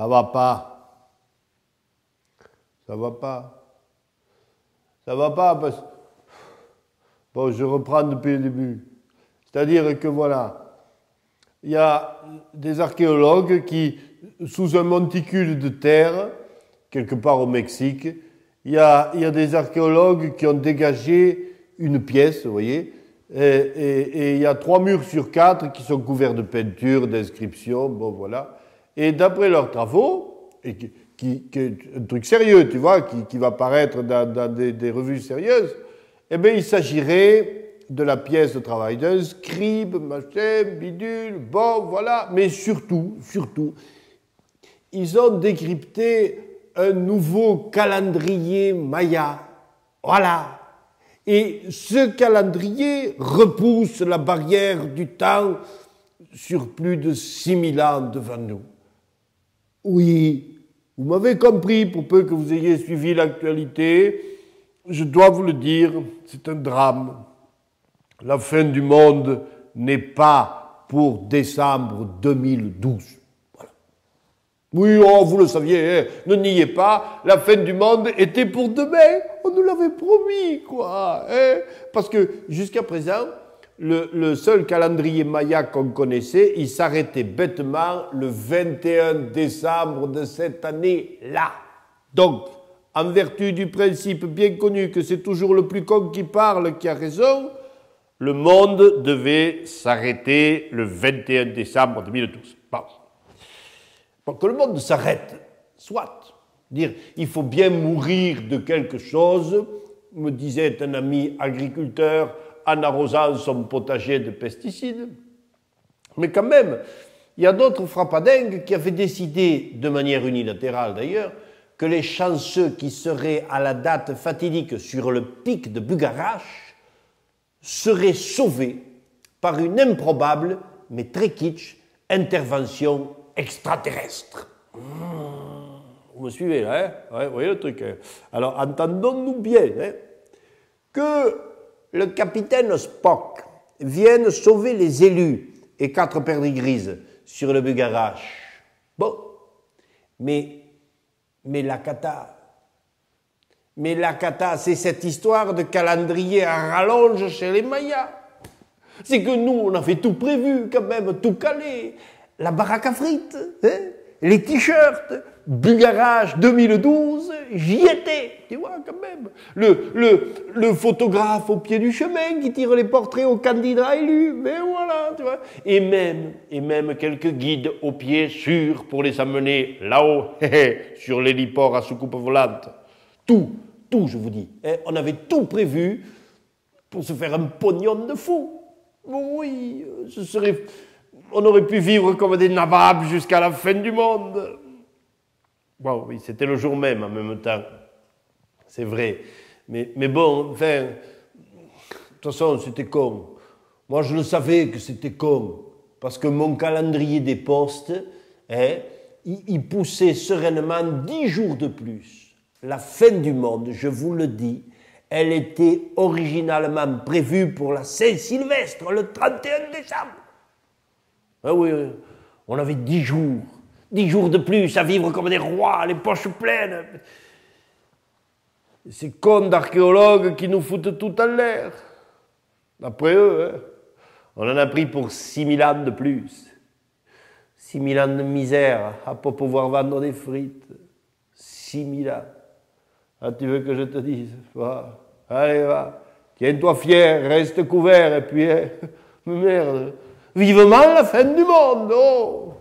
Ça va pas. Ça va pas. Ça va pas parce que... Bon, je reprends depuis le début. C'est-à-dire que voilà, il y a des archéologues qui, sous un monticule de terre, quelque part au Mexique, il y a des archéologues qui ont dégagé une pièce, vous voyez, et il y a 3 murs sur 4 qui sont couverts de peinture, d'inscriptions, bon voilà. Et d'après leurs travaux, et un truc sérieux, tu vois, qui va paraître dans des revues sérieuses, eh bien, il s'agirait de la pièce de travail d'un scribe, machin, bidule, bon, voilà. Mais surtout, ils ont décrypté un nouveau calendrier maya. Voilà. Et ce calendrier repousse la barrière du temps sur plus de 6000 ans devant nous. Oui, vous m'avez compris, pour peu que vous ayez suivi l'actualité, je dois vous le dire, c'est un drame. La fin du monde n'est pas pour décembre 2012. Voilà. Oui, oh, vous le saviez, hein, ne niez pas, la fin du monde était pour demain. On nous l'avait promis, quoi. Hein, parce que jusqu'à présent, le seul calendrier maya qu'on connaissait, il s'arrêtait bêtement le 21 décembre de cette année-là. Donc, en vertu du principe bien connu que c'est toujours le plus con qui parle qui a raison, le monde devait s'arrêter le 21 décembre 2012. Bon. Pour que le monde s'arrête, soit. Dire, il faut bien mourir de quelque chose, me disait un ami agriculteur en arrosant son potager de pesticides. Mais quand même, il y a d'autres frappadingues qui avaient décidé, de manière unilatérale d'ailleurs, que les chanceux qui seraient à la date fatidique sur le pic de Bugarache seraient sauvés par une improbable, mais très kitsch, intervention extraterrestre. Vous me suivez là, hein? Ouais, vous voyez le truc, hein? Alors, entendons-nous bien, hein, que le capitaine Spock vienne sauver les élus et 4 perdrix grises sur le Bugarache. Bon, mais la cata, c'est cette histoire de calendrier à rallonge chez les Mayas. C'est que nous, on avait tout prévu quand même, tout calé. La baraque à frites, hein, les t-shirts, Bugarache 2012, j'y étais, tu vois, quand même. Le photographe au pied du chemin qui tire les portraits aux candidats élus, mais voilà, tu vois. Et même quelques guides au pied sûrs pour les amener là-haut, sur l'héliport à soucoupe volante. Tout, je vous dis. Hein, on avait tout prévu pour se faire un pognon de fou. Oui, on aurait pu vivre comme des nababs jusqu'à la fin du monde. Bon, oui, c'était le jour même en même temps. C'est vrai. Mais bon, enfin, de toute façon, c'était con. Moi, je le savais que c'était con. Parce que mon calendrier des postes, hein, il poussait sereinement 10 jours de plus. La fin du monde, je vous le dis, elle était originalement prévue pour la Saint-Sylvestre, le 31 décembre. Ah oui, on avait 10 jours. 10 jours de plus à vivre comme des rois, les poches pleines. Ces cons d'archéologues qui nous foutent tout en l'air. D'après eux, hein, on en a pris pour 6000 ans de plus. 6000 ans de misère à ne pas pouvoir vendre des frites. 6000 ans. Ah, tu veux que je te dise? Va. Allez, va. Tiens-toi fier, reste couvert, et puis, hein, merde. Vivement la fin du monde, oh!